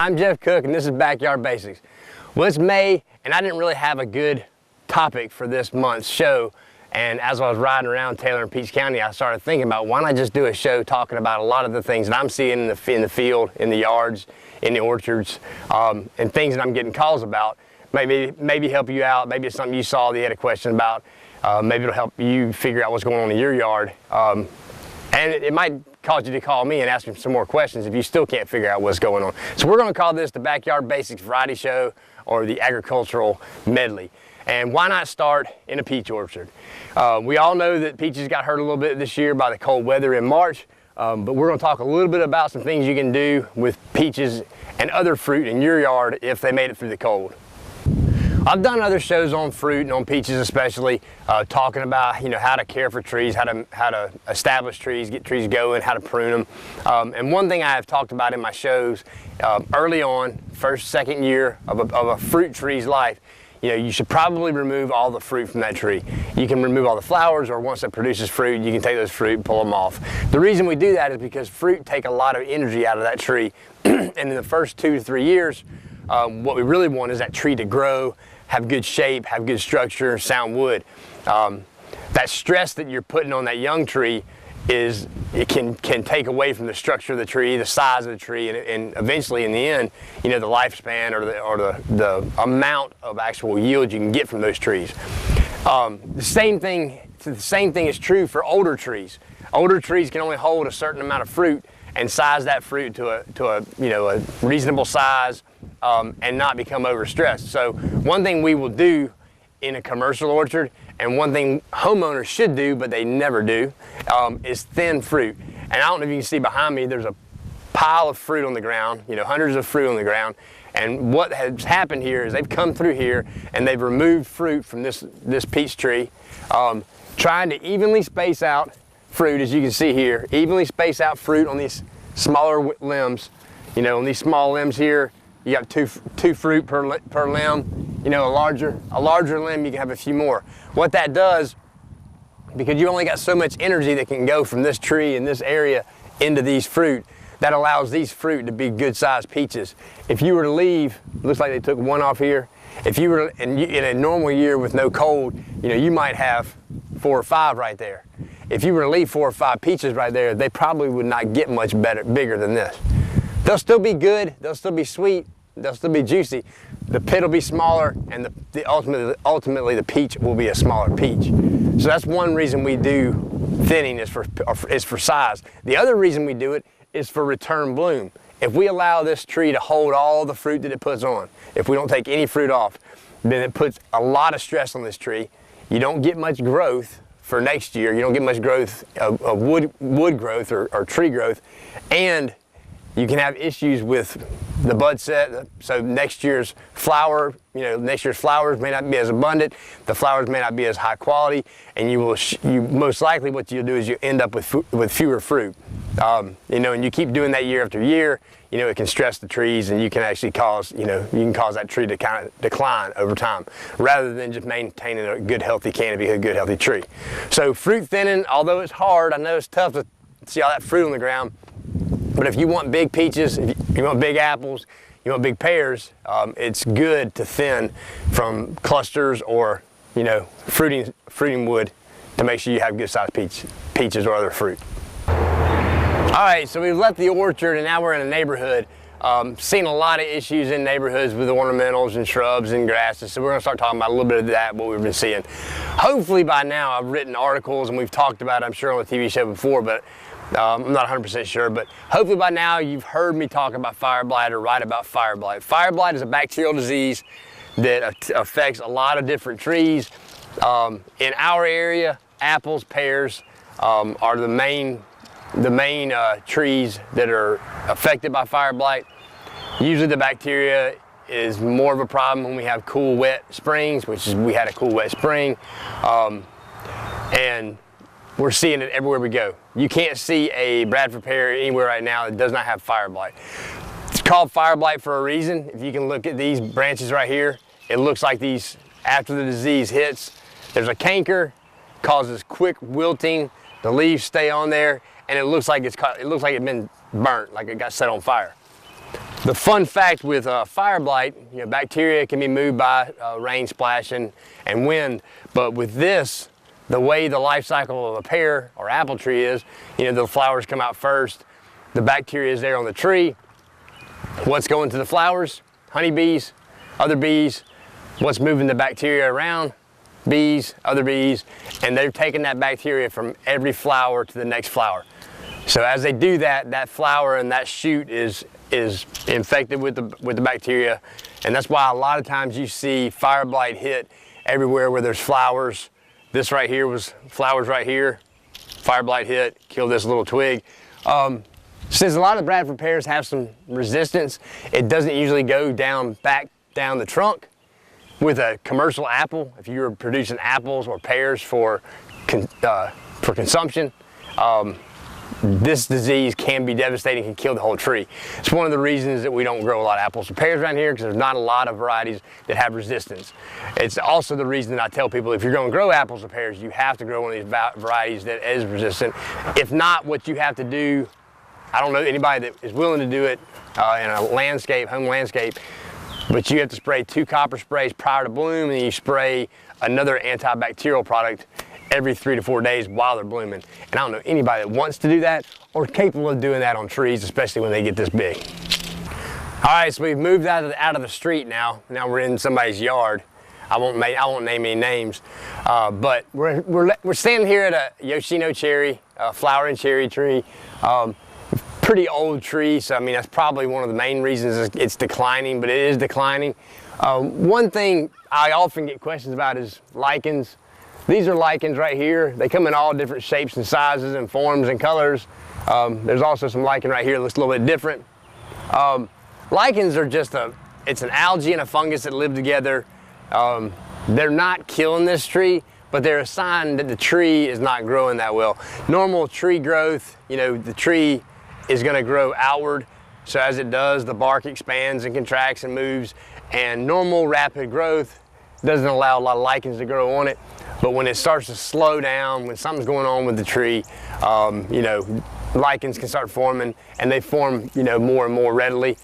I'm Jeff Cook, and this is Backyard Basics. Well, it's May, and I didn't really have a good topic for this month's show. And as I was riding around Taylor and Peach County, I started thinking about why not just do a show talking about a lot of the things that I'm seeing in the field, in the yards, in the orchards, and things that I'm getting calls about. Maybe help you out. Maybe it's something you saw that you had a question about. Maybe it'll help you figure out what's going on in your yard. And it might cause you to call me and ask me some more questions if you still can't figure out what's going on. So we're going to call this the Backyard Basics Variety Show, or the Agricultural Medley. And why not start in a peach orchard? We all know that peaches got hurt a little bit this year by the cold weather in March, but we're going to talk a little bit about some things you can do with peaches and other fruit in your yard if they made it through the cold. I've done other shows on fruit and on peaches especially, talking about how to care for trees, how to establish trees, get trees going, how to prune them. And one thing I have talked about in my shows early on, first, second year of a fruit tree's life, you should probably remove all the fruit from that tree. You can remove all the flowers, or once it produces fruit, you can take those fruit and pull them off. The reason we do that is because fruit take a lot of energy out of that tree. And in the first 2 to 3 years, what we really want is that tree to grow, have good shape, have good structure, sound wood. That stress that you're putting on that young tree can take away from the structure of the tree, the size of the tree, and eventually in the end, the lifespan or the amount of actual yield you can get from those trees. The same thing is true for older trees. Older trees can only hold a certain amount of fruit and size that fruit to a reasonable size, and not become overstressed. So one thing we will do in a commercial orchard, and one thing homeowners should do but they never do, is thin fruit. And I don't know if you can see behind me, there's a pile of fruit on the ground, hundreds of fruit on the ground. And what has happened here is they've come through here and they've removed fruit from this peach tree, trying to evenly space out fruit, as you can see here, evenly space out fruit on these smaller limbs. On these small limbs here, you got two fruit per limb. A larger limb, you can have a few more. What that does, because you only got so much energy that can go from this tree in this area into these fruit, that allows these fruit to be good sized peaches. If you were to leave, looks like they took one off here. If you were in a normal year with no cold, you might have 4 or 5 right there. If you were to leave 4 or 5 peaches right there, they probably would not get much bigger than this. They'll still be good, they'll still be sweet, they'll still be juicy. The pit will be smaller, and ultimately the peach will be a smaller peach. So that's one reason we do thinning, is for size. The other reason we do it is for return bloom. If we allow this tree to hold all the fruit that it puts on, if we don't take any fruit off, then it puts a lot of stress on this tree. You don't get much growth for next year. You don't get much growth of wood growth or tree growth, and you can have issues with the bud set. So next year's flowers may not be as abundant. The flowers may not be as high quality, and you most likely what you'll do is you end up with fewer fruit. And you keep doing that year after year. It can stress the trees, and you can actually cause that tree to kind of decline over time, rather than just maintaining a good healthy canopy, a good healthy tree. So fruit thinning, although it's hard, I know it's tough to see all that fruit on the ground. But if you want big peaches, if you want big apples, you want big pears, it's good to thin from clusters or fruiting wood to make sure you have good sized peaches or other fruit. All right, so we've left the orchard and now we're in a neighborhood. Seen a lot of issues in neighborhoods with ornamentals and shrubs and grasses, so we're gonna start talking about a little bit of that, what we've been seeing. Hopefully by now I've written articles and we've talked about it, I'm sure, on the TV show before, but I'm not 100% sure, but hopefully by now you've heard me talk about fire blight or write about fire blight. Fire blight is a bacterial disease that affects a lot of different trees. In our area, apples, pears are the main trees that are affected by fire blight. Usually the bacteria is more of a problem when we have cool, wet springs, we had a cool, wet spring, and we're seeing it everywhere we go. You can't see a Bradford pear anywhere right now that does not have fire blight. It's called fire blight for a reason. If you can look at these branches right here, it looks like these, after the disease hits, there's a canker, causes quick wilting, the leaves stay on there, and it looks like it's been burnt, like it got set on fire. The fun fact with fire blight, you know, bacteria can be moved by rain splashing and wind, but with this, the way the life cycle of a pear or apple tree is, you know, the flowers come out first, the bacteria is there on the tree. What's going to the flowers? Honeybees, other bees. What's moving the bacteria around? Bees, other bees, and they're taking that bacteria from every flower to the next flower. So as they do that, that flower and that shoot is infected with the bacteria, and that's why a lot of times you see fire blight hit everywhere where there's flowers. This right here was flowers right here. Fire blight hit, killed this little twig. Since a lot of Bradford pears have some resistance, it doesn't usually go back down the trunk. With a commercial apple, if you're producing apples or pears for consumption, this disease can be devastating, can kill the whole tree. It's one of the reasons that we don't grow a lot of apples or pears around here, because there's not a lot of varieties that have resistance. It's also the reason that I tell people, if you're going to grow apples or pears, you have to grow one of these varieties that is resistant. If not, what you have to do, I don't know anybody that is willing to do it in a landscape, home landscape, but you have to spray 2 copper sprays prior to bloom, and you spray another antibacterial product every 3 to 4 days while they're blooming. And I don't know anybody that wants to do that or is capable of doing that on trees, especially when they get this big. All right, so we've moved out of the street now. Now we're in somebody's yard. I won't name any names, but we're standing here at a Yoshino cherry, flowering cherry tree. Pretty old tree, so I mean that's probably one of the main reasons it's declining, but it is declining. One thing I often get questions about is lichens. These are lichens right here. They come in all different shapes and sizes and forms and colors. There's also some lichen right here that looks a little bit different. Lichens are just it's an algae and a fungus that live together. They're not killing this tree, but they're a sign that the tree is not growing that well. Normal tree growth, you know, the tree is going to grow outward, so as it does, the bark expands and contracts and moves, and normal rapid growth doesn't allow a lot of lichens to grow on it. But when it starts to slow down, when something's going on with the tree, you know, lichens can start forming, and they form, you know, more and more readily.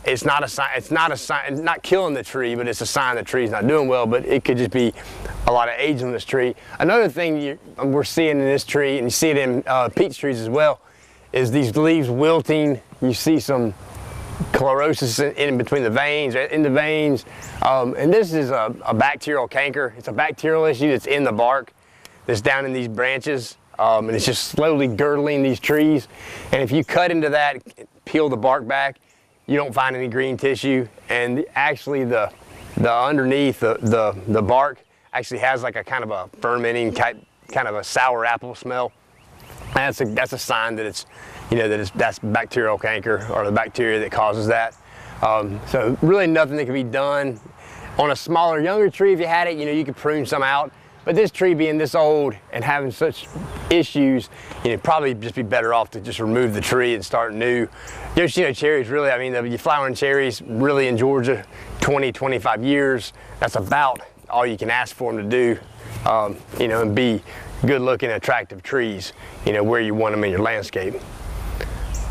It's not a sign, it's not killing the tree, but it's a sign the tree's not doing well, but it could just be a lot of age on this tree. Another thing we're seeing in this tree, and you see it in peach trees as well, is these leaves wilting. You see some chlorosis in between the veins, in the veins. And this is a bacterial canker. It's a bacterial issue that's in the bark, that's down in these branches, and it's just slowly girdling these trees. And if you cut into that, peel the bark back, you don't find any green tissue. And actually the underneath, the bark actually has like a kind of a fermenting type, kind of a sour apple smell. That's a sign that it's, you know, that's bacterial canker, or the bacteria that causes that. So really nothing that can be done. On a smaller, younger tree, if you had it, you know, you could prune some out. But this tree being this old and having such issues, you know, probably just be better off to just remove the tree and start new. Yoshino cherries, really, I mean, the flowering cherries really in Georgia, 20, 25 years. That's about all you can ask for them to do, you know, and be good looking, attractive trees, you know, where you want them in your landscape.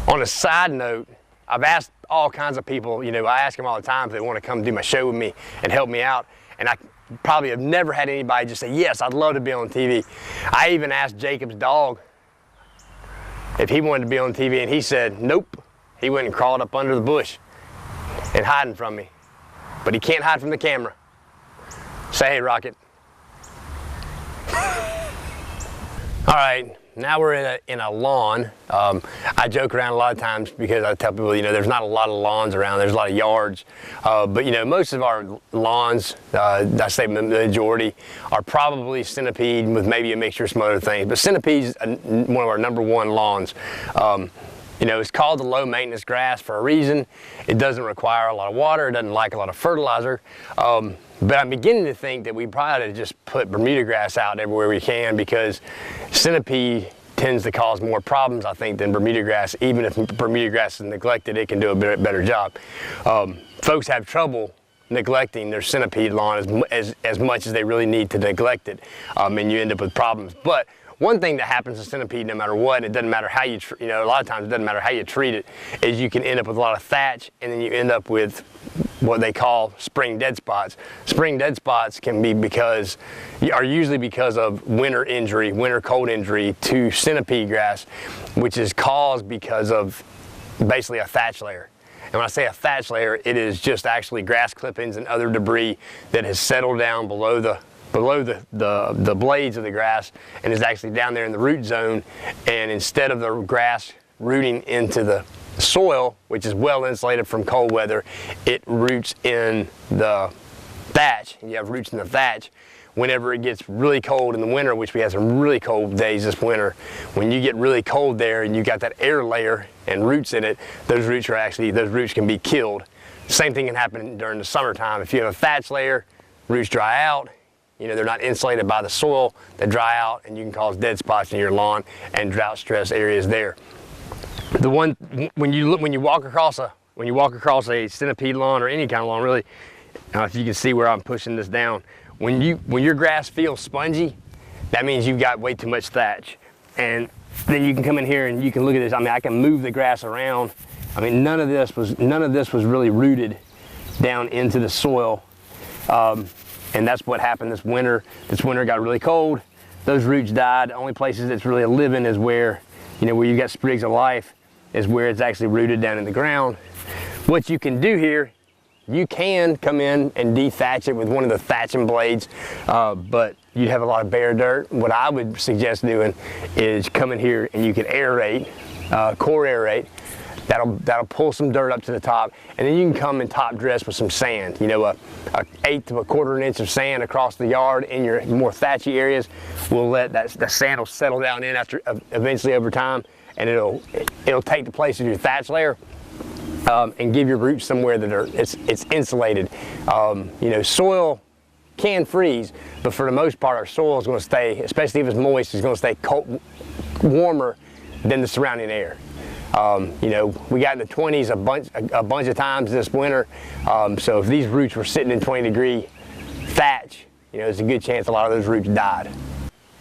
On a side note, I've asked all kinds of people, you know, I ask them all the time if they want to come do my show with me and help me out, and I probably have never had anybody just say, yes, I'd love to be on TV. I even asked Jacob's dog if he wanted to be on TV, and he said, nope. He went and crawled up under the bush and hiding from me. But he can't hide from the camera. Say hey, Rocket. All right, now we're in a lawn. I joke around a lot of times because I tell people, you know, there's not a lot of lawns around, there's a lot of yards. But you know, most of our lawns, I say the majority, are probably centipede with maybe a mixture of some other things. But centipede is one of our #1 lawns. You know, it's called the low maintenance grass for a reason. It doesn't require a lot of water, it doesn't like a lot of fertilizer. But I'm beginning to think that we probably ought to just put Bermuda grass out everywhere we can, because centipede tends to cause more problems, I think, than Bermuda grass. Even if Bermuda grass is neglected, it can do a better job. Folks have trouble neglecting their centipede lawn as much as they really need to neglect it, and you end up with problems. But one thing that happens to centipede no matter what, and it doesn't matter how you, a lot of times it doesn't matter how you treat it, is you can end up with a lot of thatch, and then you end up with what they call spring dead spots. Spring dead spots can be are usually because of winter cold injury to centipede grass, which is caused because of basically a thatch layer. And when I say a thatch layer, it is just actually grass clippings and other debris that has settled down below the blades of the grass and is actually down there in the root zone. And instead of the grass rooting into the soil, which is well insulated from cold weather, it roots in the thatch. You have roots in the thatch. Whenever it gets really cold in the winter, which we had some really cold days this winter, when you get really cold there and you got that air layer and roots in it, those roots can be killed. Same thing can happen during the summertime. If you have a thatch layer, roots dry out, they're not insulated by the soil, they dry out, and you can cause dead spots in your lawn and drought stress areas there. When you walk across a centipede lawn or any kind of lawn, really, if you can see where I'm pushing this down, when your grass feels spongy, that means you've got way too much thatch. And then you can come in here and you can look at this. I mean, I can move the grass around. I mean, none of this was really rooted down into the soil. And that's what happened this winter. This winter got really cold. Those roots died. The only places that's really living is where you've got sprigs of life, is where it's actually rooted down in the ground. What you can do here, you can come in and dethatch it with one of the thatching blades, but you'd have a lot of bare dirt. What I would suggest doing is come in here and you can aerate, core aerate. That'll pull some dirt up to the top, and then you can come and top dress with some sand. An eighth to a quarter an inch of sand across the yard in your more thatchy areas will let the sand will settle down in eventually over time, and it'll take the place of your thatch layer. And give your roots somewhere that it's insulated. Soil can freeze, but for the most part, our soil is going to stay, especially if it's moist, is going to stay warmer than the surrounding air. We got in the 20s a bunch of times this winter. So if these roots were sitting in 20-degree thatch, there's a good chance a lot of those roots died.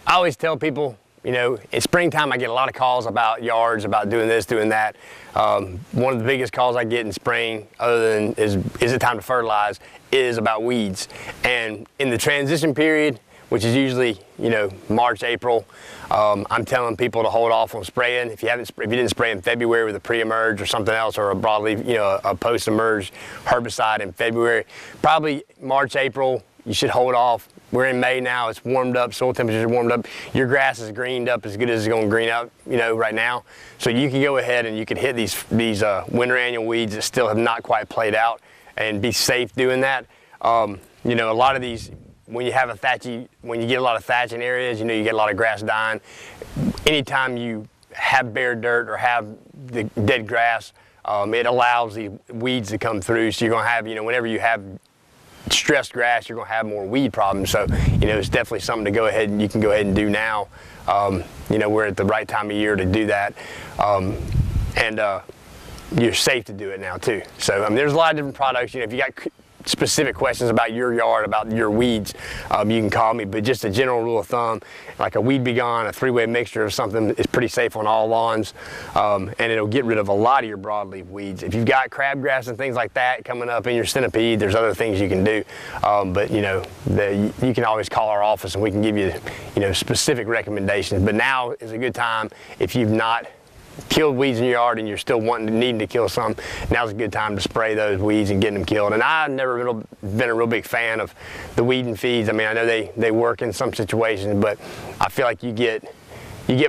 I always tell people, in springtime, I get a lot of calls about yards, about doing this, doing that. One of the biggest calls I get in spring, other than is it time to fertilize, is about weeds. And in the transition period, which is usually, March, April, I'm telling people to hold off on spraying. If you didn't spray in February with a pre-emerge or something else, or a broadleaf, a post-emerge herbicide in February, probably March, April, you should hold off. We're in May now, it's warmed up, soil temperatures are warmed up. Your grass is greened up as good as it's gonna green up, right now. So you can go ahead and you can hit these winter annual weeds that still have not quite played out and be safe doing that. A lot of these, when you get a lot of thatching areas, you get a lot of grass dying. Anytime you have bare dirt or have the dead grass, it allows the weeds to come through. So you're gonna have, whenever you have stressed grass, you're going to have more weed problems. So it's definitely something to you can go ahead and do now. We're at the right time of year to do that, and you're safe to do it now too. So there's a lot of different products. If you got specific questions about your yard, about your weeds, you can call me. But just a general rule of thumb, like a Weed B Gone, a 3-way mixture of something is pretty safe on all lawns, and it'll get rid of a lot of your broadleaf weeds. If you've got crabgrass and things like that coming up in your centipede, there's other things you can do. But you can always call our office and we can give you specific recommendations. But now is a good time, if you've not killed weeds in your yard and you're still needing to kill some, now's a good time to spray those weeds and get them killed. And I've never been a real big fan of the weed and feeds. I know they work in some situations, but I feel like you get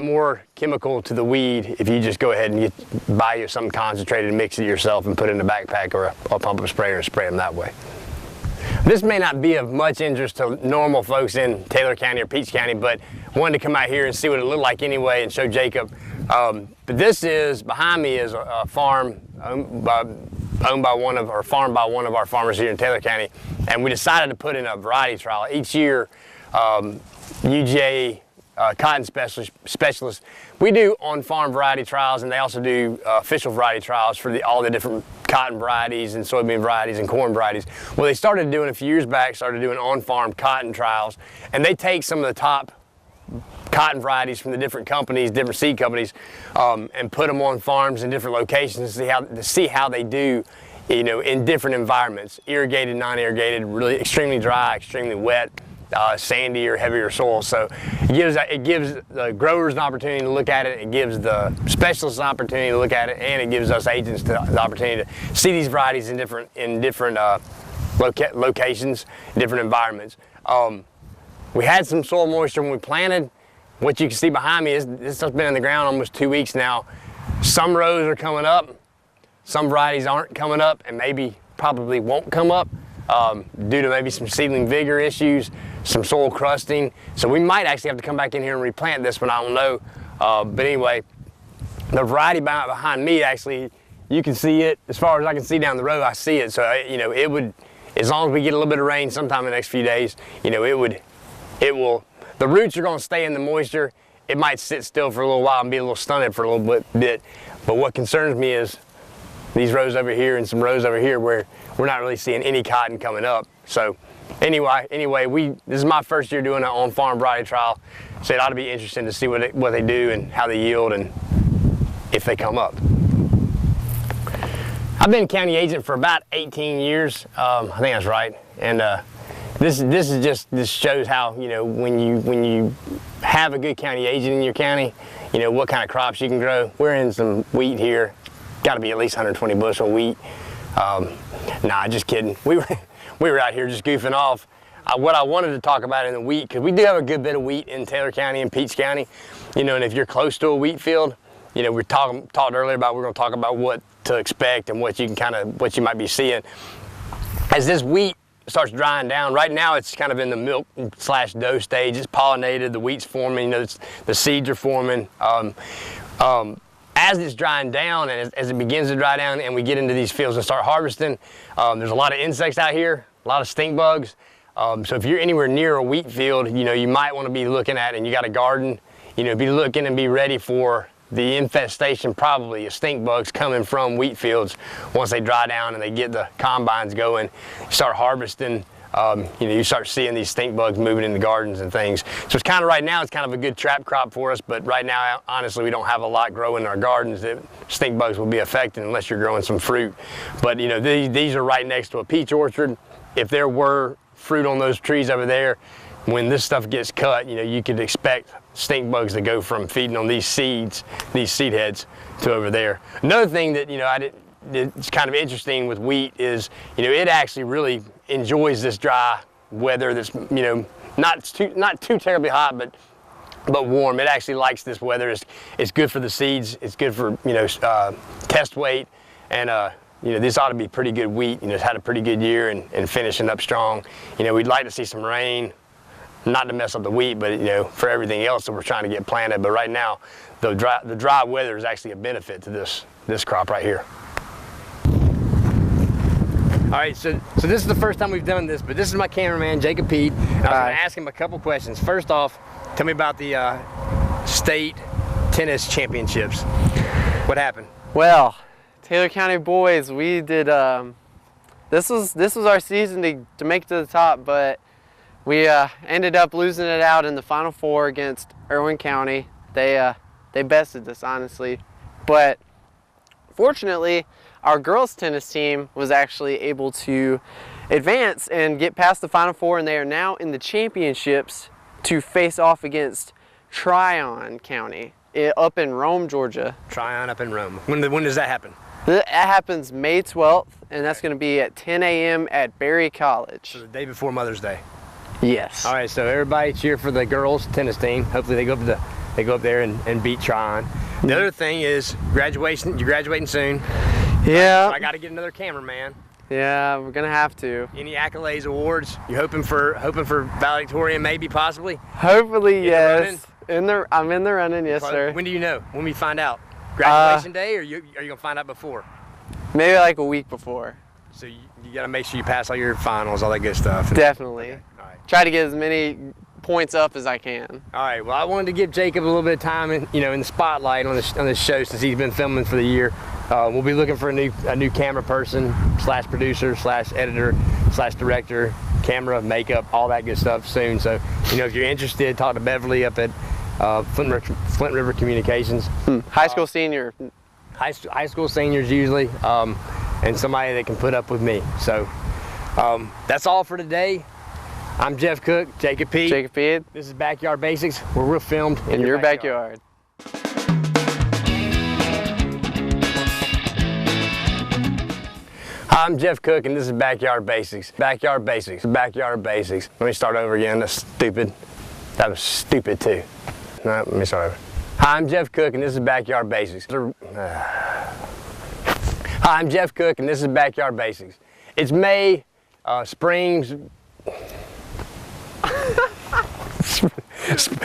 more chemical to the weed if you just go ahead and buy you something concentrated and mix it yourself and put it in a backpack or a pump-up sprayer and spray them that way. This may not be of much interest to normal folks in Taylor County or Peach County, but I wanted to come out here and see what it looked like anyway and show Jacob. But this is, behind me is a farm owned by one of our farmers here in Taylor County, and we decided to put in a variety trial. Each year, UGA cotton specialists, we do on-farm variety trials, and they also do official variety trials for all the different cotton varieties and soybean varieties and corn varieties. Well, they started doing a few years back, started doing on-farm cotton trials, and they take some of the top cotton varieties from the different companies, different seed companies, and put them on farms in different locations to see how they do, you know, in different environments, irrigated, non-irrigated, really extremely dry, extremely wet, sandy or heavier soil. So it gives the growers an opportunity to look at it, it gives the specialists an opportunity to look at it, and it gives us agents the opportunity to see these varieties in different locations, different environments. We had some soil moisture when we planted. What you can see behind me is this has been in the ground almost 2 weeks now. Some rows are coming up, some varieties aren't coming up, and probably won't come up due to maybe some seedling vigor issues, some soil crusting. So we might actually have to come back in here and replant this one, I don't know. But anyway, the variety behind me, actually, you can see it. As far as I can see down the road, I see it. So, you know, it would, as long as we get a little bit of rain sometime in the next few days, you know, the roots are gonna stay in the moisture. It might sit still for a little while and be a little stunted for a little bit. But what concerns me is these rows over here and some rows over here where we're not really seeing any cotton coming up. So anyway, this is my first year doing an on-farm variety trial, so it ought to be interesting to see what they do and how they yield and if they come up. I've been county agent for about 18 years. I think that's right. And this shows how, you know, when you have a good county agent in your county, you know, what kind of crops you can grow. We're in some wheat here. Got to be at least 120 bushel wheat. Nah, just kidding. We were out here just goofing off. What I wanted to talk about in the wheat, because we do have a good bit of wheat in Taylor County and Peach County, you know, and if you're close to a wheat field, you know, we talked earlier about, we're going to talk about what to expect and what you might be seeing. As this wheat starts drying down, right now it's kind of in the milk/dough stage. It's pollinated, the wheat's forming, you know, the seeds are forming. As it's drying down and as it begins to dry down and we get into these fields and start harvesting, there's a lot of insects out here, a lot of stink bugs. So if you're anywhere near a wheat field, you know, you might want to be looking at, and you got a garden, you know, be looking and be ready for the infestation, probably of stink bugs coming from wheat fields. Once they dry down and they get the combines going, you start harvesting, you know, you start seeing these stink bugs moving in the gardens and things. So it's kind of, right now, it's kind of a good trap crop for us, but right now, honestly, we don't have a lot growing in our gardens that stink bugs will be affected unless you're growing some fruit. But, you know, these are right next to a peach orchard. If there were fruit on those trees over there, when this stuff gets cut, you know, you could expect stink bugs to go from feeding on these seeds, these seed heads, to over there. Another thing that, you know, it's kind of interesting with wheat is, you know, it actually really enjoys this dry weather that's, you know, not too terribly hot, but warm. It actually likes this weather. It's good for the seeds. It's good for, you know, test weight, and you know, this ought to be pretty good wheat. You know, it's had a pretty good year and finishing up strong. You know, we'd like to see some rain, not to mess up the wheat, but, you know, for everything else that we're trying to get planted. But right now, the dry weather is actually a benefit to this crop right here. All right, so this is the first time we've done this, but this is my cameraman, Jacob Pete. And I was going to ask him a couple questions. First off, tell me about the state tennis championships. What happened? Well, Taylor County boys, we did. This was our season to make it to the top, but we ended up losing it out in the Final Four against Irwin County. They bested us, honestly, but fortunately, our girls tennis team was actually able to advance and get past the Final Four, and they are now in the championships to face off against Tryon County up in Rome, Georgia. Tryon up in Rome. When does that happen? That happens May 12th, and that's going to be at 10 a.m. at Berry College. So the day before Mother's Day. Yes. All right, so everybody cheer for the girls tennis team. Hopefully they go up there and beat Tryon. The other thing is graduation. You're graduating soon. Yeah. So I got to get another cameraman. Yeah, we're gonna have to. Any accolades, awards? You hoping for valedictorian, maybe, possibly? Hopefully, yes. I'm in the running, yes, sir. When do you know? When we find out? Graduation day, or are you gonna find out before? Maybe like a week before. So you gotta make sure you pass all your finals, all that good stuff. Definitely. Okay. All right. Try to get as many points up as I can. All right. Well, I wanted to give Jacob a little bit of time, in the spotlight on this show, since he's been filming for the year. We'll be looking for a new camera person / producer / editor / director, camera, makeup, all that good stuff soon. So, if you're interested, talk to Beverly up at Flint River Communications. High school senior. High school seniors usually, and somebody that can put up with me. So that's all for today. I'm Jeff Cook, Jacob Pete. Jacob Pete. This is Backyard Basics, where we're filmed In your backyard. Hi, I'm Jeff Cook, and this is Backyard Basics. Backyard Basics. Backyard Basics. Let me start over again. That's stupid. That was stupid too. No, let me start over. Hi, I'm Jeff Cook, and this is Backyard Basics. Hi, I'm Jeff Cook, and this is Backyard Basics. It's May, spring's...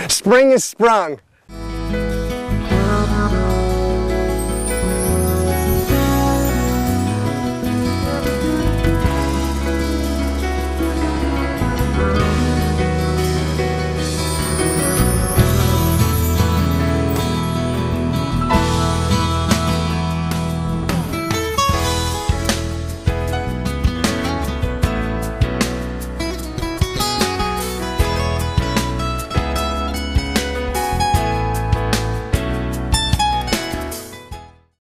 Spring is sprung.